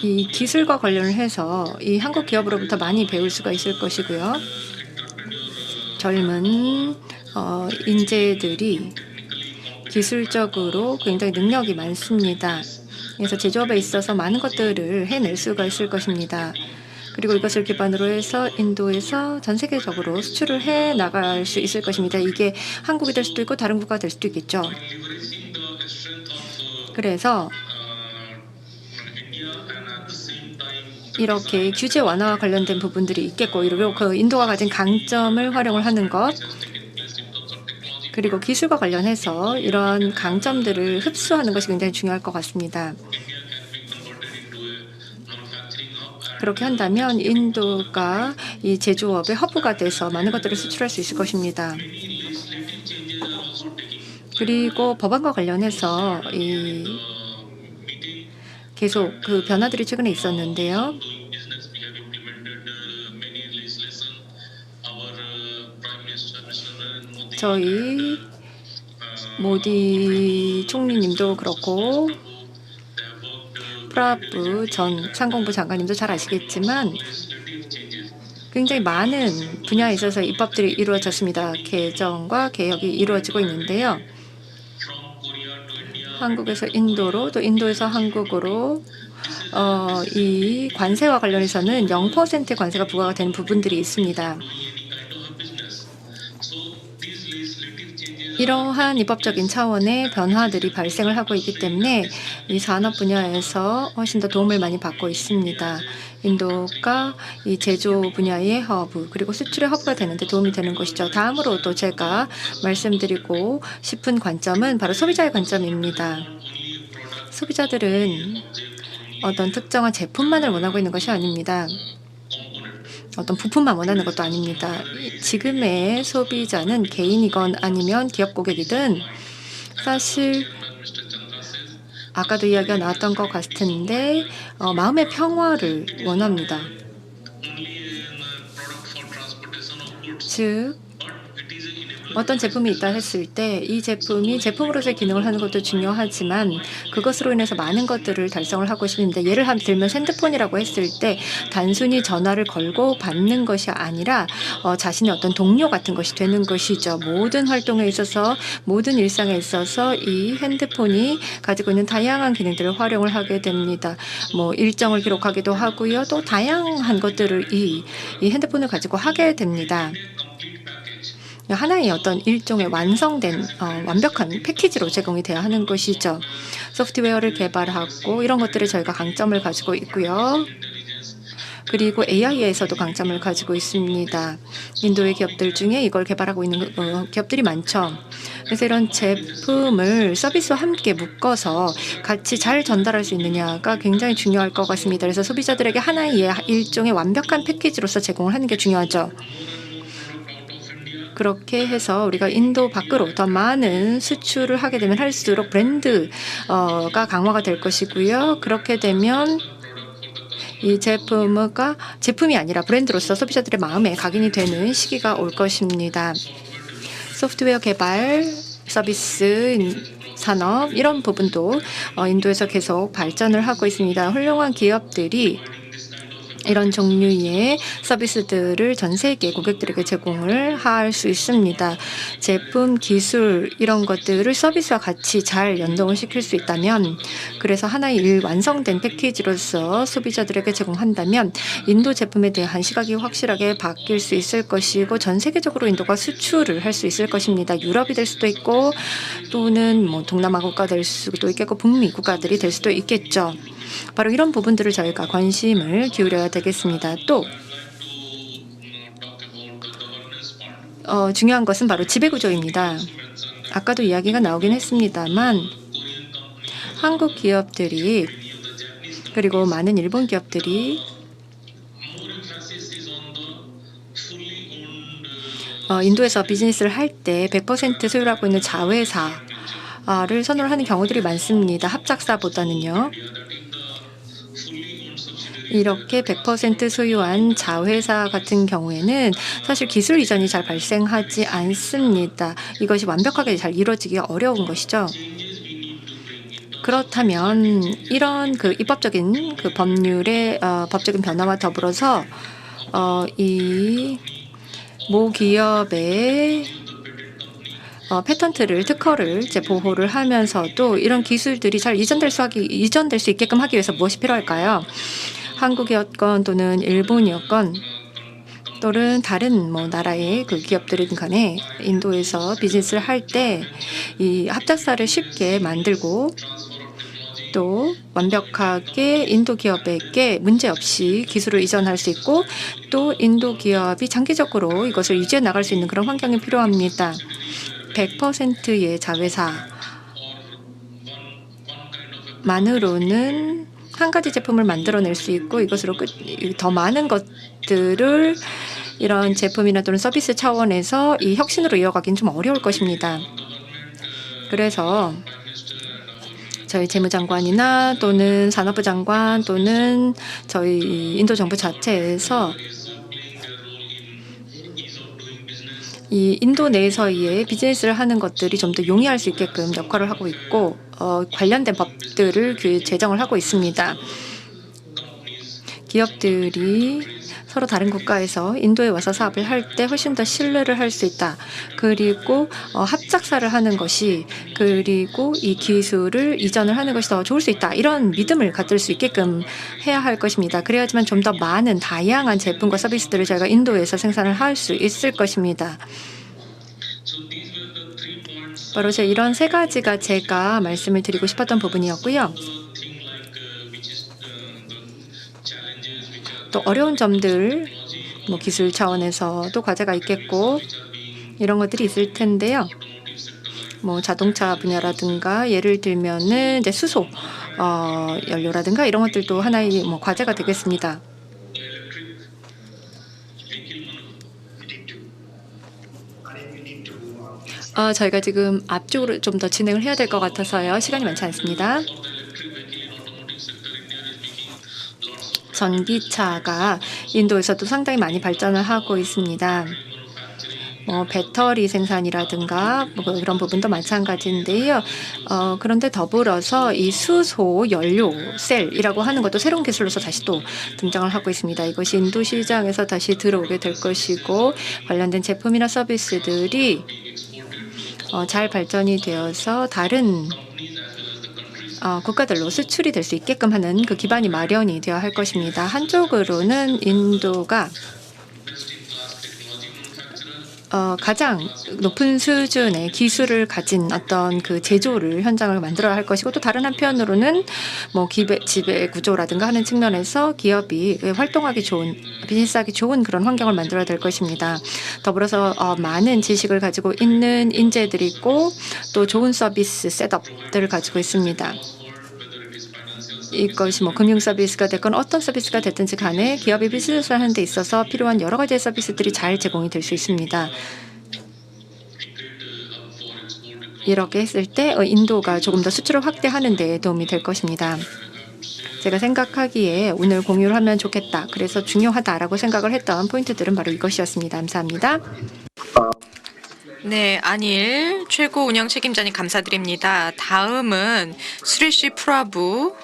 이 기술과 관련을 해서 이 한국 기업으로부터 많이 배울 수가 있을 것이고요. 젊은 인재들이 기술적으로 굉장히 능력이 많습니다. 그래서 제조업에 있어서 많은 것들을 해낼 수가 있을 것입니다. 그리고 이것을 기반으로 해서 인도에서 전 세계적으로 수출을 해 나갈 수 있을 것입니다. 이게 한국이 될 수도 있고 다른 국가가 될 수도 있겠죠. 그래서 이렇게 규제 완화와 관련된 부분들이 있겠고, 그리고 그 인도가 가진 강점을 활용을 하는 것, 그리고 기술과 관련해서 이런 강점들을 흡수하는 것이 굉장히 중요할 것 같습니다. 그렇게 한다면 인도가 이 제조업의 허브가 돼서 많은 것들을 수출할 수 있을 것입니다. 그리고 법안과 관련해서 계속 그 변화들이 최근에 있었는데요. 저희 모디 총리님도 그렇고 프라브 전 상공부 장관님도 잘 아시겠지만 굉장히 많은 분야에 있어서 입법들이 이루어졌습니다. 개정과 개혁이 이루어지고 있는데요. 한국에서 인도로, 또 인도에서 한국으로 이 관세와 관련해서는 0%의 관세가 부과가 되는 부분들이 있습니다. 이러한 입법적인 차원의 변화들이 발생을 하고 있기 때문에 이 산업 분야에서 훨씬 더 도움을 많이 받고 있습니다. 인도가 이 제조 분야의 허브, 그리고 수출의 허브가 되는데 도움이 되는 것이죠. 다음으로 또 제가 말씀드리고 싶은 관점은 바로 소비자의 관점입니다. 소비자들은 어떤 특정한 제품만을 원하고 있는 것이 아닙니다. 어떤 부품만 원하는 것도 아닙니다. 지금의 소비자는 개인이건 아니면 기업 고객이든 사실 아까도 이야기가 나왔던 것 같은데 마음의 평화를 원합니다. 즉 어떤 제품이 있다 했을 때 이 제품이 제품으로서의 기능을 하는 것도 중요하지만 그것으로 인해서 많은 것들을 달성을 하고 싶은데, 예를 들면 핸드폰이라고 했을 때 단순히 전화를 걸고 받는 것이 아니라 자신의 어떤 동료 같은 것이 되는 것이죠. 모든 활동에 있어서, 모든 일상에 있어서 이 핸드폰이 가지고 있는 다양한 기능들을 활용을 하게 됩니다. 일정을 기록하기도 하고요. 또 다양한 것들을 이 핸드폰을 가지고 하게 됩니다. 하나의 어떤 일종의 완성된 완벽한 패키지로 제공이 되어야 하는 것이죠. 소프트웨어를 개발하고 이런 것들에 저희가 강점을 가지고 있고요. 그리고 AI에서도 강점을 가지고 있습니다. 인도의 기업들 중에 이걸 개발하고 있는 기업들이 많죠. 그래서 이런 제품을 서비스와 함께 묶어서 같이 잘 전달할 수 있느냐가 굉장히 중요할 것 같습니다. 그래서 소비자들에게 하나의 일종의 완벽한 패키지로서 제공을 하는 게 중요하죠. 그렇게 해서 우리가 인도 밖으로 더 많은 수출을 하게 되면 할수록 브랜드가 강화가 될 것이고요. 그렇게 되면 이 제품이 아니라 브랜드로서 소비자들의 마음에 각인이 되는 시기가 올 것입니다. 소프트웨어 개발, 서비스 산업 이런 부분도 인도에서 계속 발전을 하고 있습니다. 훌륭한 기업들이 이런 종류의 서비스들을 전 세계 고객들에게 제공을 할 수 있습니다. 제품, 기술 이런 것들을 서비스와 같이 잘 연동을 시킬 수 있다면, 그래서 하나의 완성된 패키지로서 소비자들에게 제공한다면 인도 제품에 대한 시각이 확실하게 바뀔 수 있을 것이고 전 세계적으로 인도가 수출을 할 수 있을 것입니다. 유럽이 될 수도 있고 또는 동남아 국가 될 수도 있겠고 북미 국가들이 될 수도 있겠죠. 바로 이런 부분들을 저희가 관심을 기울여야 되겠습니다. 또 중요한 것은 바로 지배구조입니다. 아까도 이야기가 나오긴 했습니다만 한국 기업들이 그리고 많은 일본 기업들이 인도에서 비즈니스를 할 때 100% 소유를 하고 있는 자회사를 선호를 하는 경우들이 많습니다. 합작사보다는요. 이렇게 100% 소유한 자회사 같은 경우에는 사실 기술 이전이 잘 발생하지 않습니다. 이것이 완벽하게 잘 이루어지기가 어려운 것이죠. 그렇다면 이런 입법적인 법률의 법적인 변화와 더불어서 이 모기업의 패턴트를 특허를 보호를 하면서도 이런 기술들이 잘 이전될 수 있게끔 하기 위해서 무엇이 필요할까요? 한국이었건 또는 일본이었건 또는 다른 나라의 기업들인 간에 인도에서 비즈니스를 할 때 이 합작사를 쉽게 만들고 또 완벽하게 인도 기업에게 문제없이 기술을 이전할 수 있고 또 인도 기업이 장기적으로 이것을 유지해 나갈 수 있는 그런 환경이 필요합니다. 100%의 자회사만으로는 한 가지 제품을 만들어낼 수 있고 이것으로 더 많은 것들을 이런 제품이나 또는 서비스 차원에서 이 혁신으로 이어가기는 좀 어려울 것입니다. 그래서 저희 재무장관이나 또는 산업부 장관 또는 저희 인도 정부 자체에서 이 인도 내에서의 비즈니스를 하는 것들이 좀 더 용이할 수 있게끔 역할을 하고 있고 관련된 법들을 제정을 하고 있습니다. 기업들이 서로 다른 국가에서 인도에 와서 사업을 할 때 훨씬 더 신뢰를 할 수 있다. 그리고 합작사를 하는 것이 그리고 이 기술을 이전을 하는 것이 더 좋을 수 있다. 이런 믿음을 갖을 수 있게끔 해야 할 것입니다. 그래야지만 좀 더 많은 다양한 제품과 서비스들을 저희가 인도에서 생산을 할 수 있을 것입니다. 바로 이런 세 가지가 제가 말씀을 드리고 싶었던 부분이었고요. 또 어려운 점들, 기술 차원에서도 과제가 있겠고 이런 것들이 있을 텐데요. 자동차 분야라든가 예를 들면은 이제 수소 연료라든가 이런 것들도 하나의 과제가 되겠습니다. 저희가 지금 앞쪽으로 좀 더 진행을 해야 될 것 같아서요. 시간이 많지 않습니다. 전기차가 인도에서도 상당히 많이 발전을 하고 있습니다. 배터리 생산이라든가 그런 부분도 마찬가지인데요. 그런데 더불어서 이 수소 연료 셀이라고 하는 것도 새로운 기술로서 다시 또 등장을 하고 있습니다. 이것이 인도 시장에서 다시 들어오게 될 것이고 관련된 제품이나 서비스들이 잘 발전이 되어서 다른 국가들로 수출이 될 수 있게끔 하는 그 기반이 마련이 되어야 할 것입니다. 한쪽으로는 인도가 가장 높은 수준의 기술을 가진 어떤 제조를 현장을 만들어야 할 것이고 또 다른 한편으로는 지배 구조라든가 하는 측면에서 기업이 활동하기 좋은 비즈니스하기 좋은 그런 환경을 만들어야 될 것입니다. 더불어서 많은 지식을 가지고 있는 인재들이 있고 또 좋은 서비스 셋업들을 가지고 있습니다. 이것이 금융 서비스가 됐건 어떤 서비스가 됐든지 간에 기업이 비즈니스를 하는 데 있어서 필요한 여러 가지의 서비스들이 잘 제공이 될 수 있습니다. 이렇게 했을 때 인도가 조금 더 수출을 확대하는 데 도움이 될 것입니다. 제가 생각하기에 오늘 공유를 하면 좋겠다. 그래서 중요하다라고 생각을 했던 포인트들은 바로 이것이었습니다. 감사합니다. 네, 안일 최고 운영 책임자님 감사드립니다. 다음은 수레시 프라부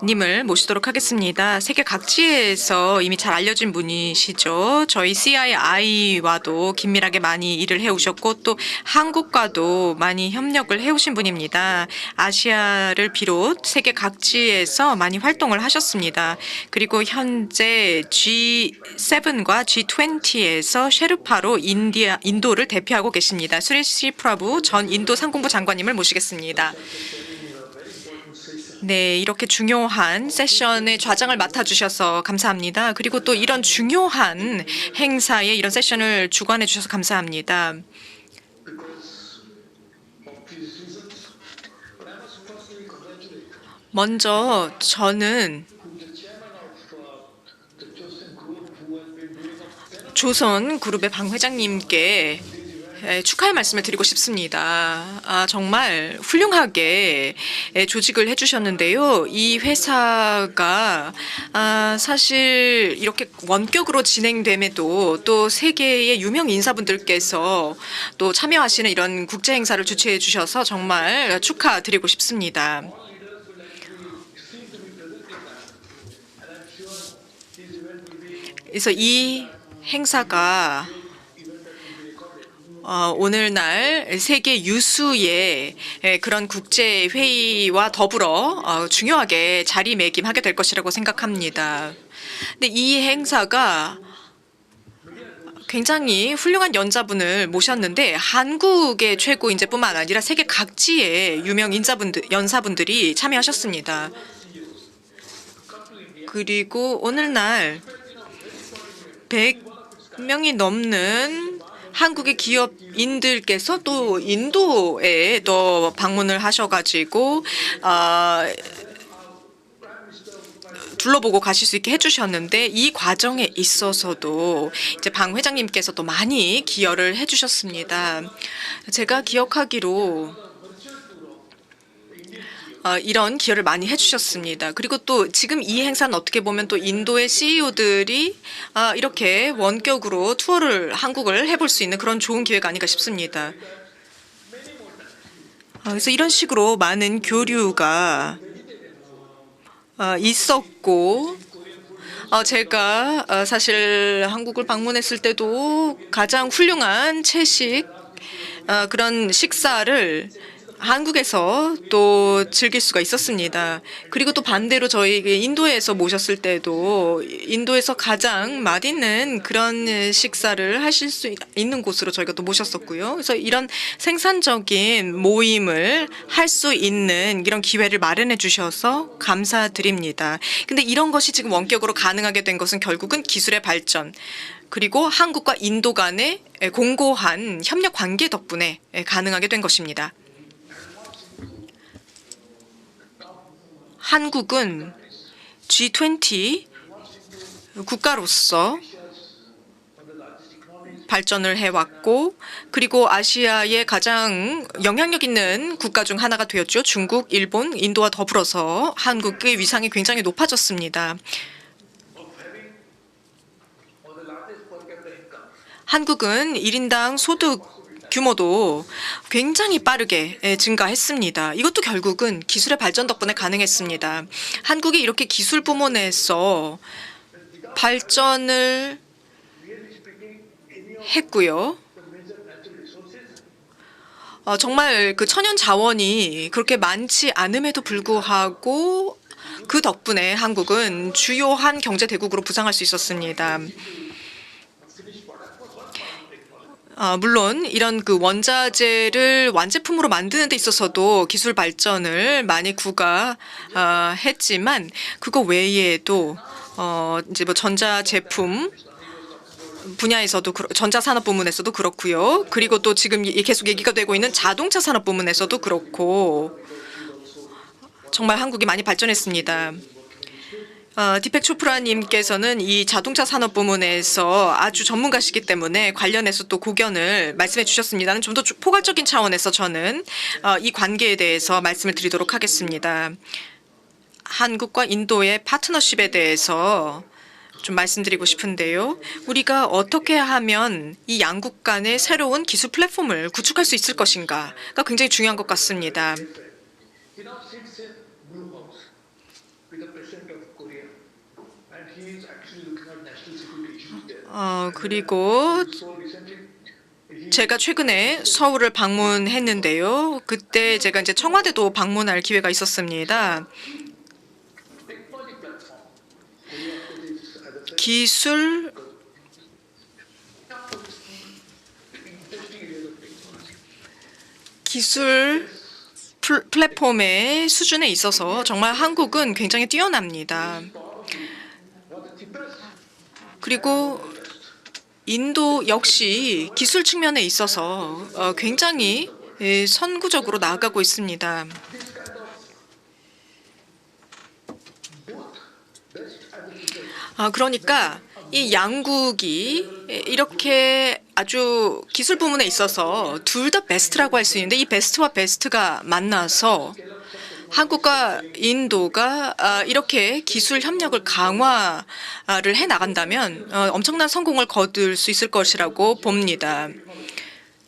님을 모시도록 하겠습니다. 세계 각지에서 이미 잘 알려진 분이시죠. 저희 CII와도 긴밀하게 많이 일을 해오셨고 또 한국과도 많이 협력을 해오신 분입니다. 아시아를 비롯 세계 각지에서 많이 활동을 하셨습니다. 그리고 현재 G7과 G20에서 셰르파로 인도를 대표하고 계십니다. 수레시 프라부 전 인도 상공부 장관님을 모시겠습니다. 네, 이렇게 중요한 세션의 좌장을 맡아주셔서 감사합니다. 그리고 또 이런 중요한 행사에 이런 세션을 주관해 주셔서 감사합니다. 먼저 저는 조선그룹의 방 회장님께 축하의 말씀을 드리고 싶습니다. 정말 훌륭하게 조직을 해주셨는데요. 이 회사가 사실 이렇게 원격으로 진행됨에도 또 세계의 유명 인사분들께서 또 참여하시는 이런 국제 행사를 주최해 주셔서 정말 축하드리고 싶습니다. 그래서 이 행사가 오늘날 세계 유수의 그런 국제 회의와 더불어 중요하게 자리매김하게 될 것이라고 생각합니다. 근데 이 행사가 굉장히 훌륭한 연자분을 모셨는데 한국의 최고 인재뿐만 아니라 세계 각지의 유명 연사분들이 참여하셨습니다. 그리고 오늘날 100명이 넘는 한국의 기업인들께서 또 인도에 또 방문을 하셔가지고 둘러보고 가실 수 있게 해주셨는데 이 과정에 있어서도 이제 방 회장님께서 또 많이 기여를 해주셨습니다. 제가 기억하기로 이런 기여를 많이 해주셨습니다. 그리고 또 지금 이 행사는 어떻게 보면 또 인도의 CEO들이 이렇게 원격으로 한국을 해볼 수 있는 그런 좋은 기회가 아닌가 싶습니다. 그래서 이런 식으로 많은 교류가 있었고 제가 사실 한국을 방문했을 때도 가장 훌륭한 채식 그런 식사를 한국에서 또 즐길 수가 있었습니다. 그리고 또 반대로 저희 인도에서 모셨을 때도 인도에서 가장 맛있는 그런 식사를 하실 수 있는 곳으로 저희가 또 모셨었고요. 그래서 이런 생산적인 모임을 할 수 있는 이런 기회를 마련해 주셔서 감사드립니다. 근데 이런 것이 지금 원격으로 가능하게 된 것은 결국은 기술의 발전 그리고 한국과 인도 간의 공고한 협력 관계 덕분에 가능하게 된 것입니다. 한국은 G20 국가로서 발전을 해왔고 그리고 아시아의 가장 영향력 있는 국가 중 하나가 되었죠. 중국, 일본, 인도와 더불어서 한국의 위상이 굉장히 높아졌습니다. 한국은 1인당 소득 규모도 굉장히 빠르게 증가했습니다. 이것도 결국은 기술의 발전 덕분에 가능했습니다. 한국이 이렇게 기술 부문에서 발전을 했고요. 정말 그 천연 자원이 그렇게 많지 않음에도 불구하고 그 덕분에 한국은 주요한 경제 대국으로 부상할 수 있었습니다. 물론 이런 그 원자재를 완제품으로 만드는 데 있어서도 기술 발전을 많이 구가했지만 그거 외에도 이제 뭐 전자제품 분야에서도 전자산업 부문에서도 그렇고요. 그리고 또 지금 계속 얘기가 되고 있는 자동차 산업 부문에서도 그렇고 정말 한국이 많이 발전했습니다. 디펙 초프라님께서는 이 자동차 산업 부문에서 아주 전문가시기 때문에 관련해서 또 고견을 말씀해 주셨습니다는 좀 더 포괄적인 차원에서 저는 이 관계에 대해서 말씀을 드리도록 하겠습니다. 한국과 인도의 파트너십에 대해서 좀 말씀드리고 싶은데요. 우리가 어떻게 하면 이 양국 간의 새로운 기술 플랫폼을 구축할 수 있을 것인가가 굉장히 중요한 것 같습니다. He now sits in Blue House with the president of Korea, and he is actually looking at national security issues there. 그리고 So recently, he 제가 최근에 서울을 방문했는데요. 그때 제가 이제 청와대도 방문할 기회가 있었습니다. technology platform. Korea of course is, as I said, 기술 interesting areas of technology. 기술 플랫폼의 수준에 있어서 정말 한국은 굉장히 뛰어납니다. One of the cheapest 그리고 인도 역시 기술 측면에 있어서 굉장히 선구적으로 나아가고 있습니다. 그러니까 이 양국이 이렇게 아주 기술 부문에 있어서 둘 다 베스트라고 할 수 있는데 이 베스트와 베스트가 만나서 한국과 인도가 이렇게 기술 협력을 강화를 해 나간다면 엄청난 성공을 거둘 수 있을 것이라고 봅니다.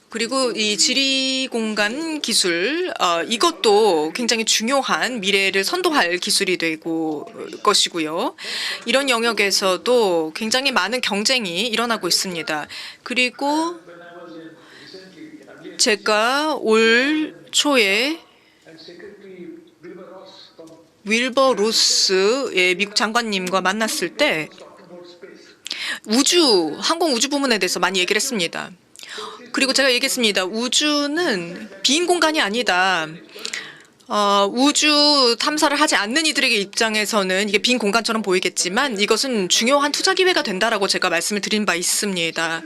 그리고 이 지리공간 기술 이것도 굉장히 중요한 미래를 선도할 기술이 되고 것이고요. 이런 영역에서도 굉장히 많은 경쟁이 일어나고 있습니다. 그리고 제가 올 초에 and Secretary Wilbur Ross from 윌버 로스 미국 장관님과 만났을 때 talking about space. 항공 우주 부문에 대해서 많이 얘기를 했습니다. 그리고 제가 얘기했습니다. 우주는 빈 공간이 아니다. 우주 탐사를 하지 않는 이들에게 입장에서는 이게 빈 공간처럼 보이겠지만 이것은 중요한 투자 기회가 된다라고 제가 말씀을 드린 바 있습니다.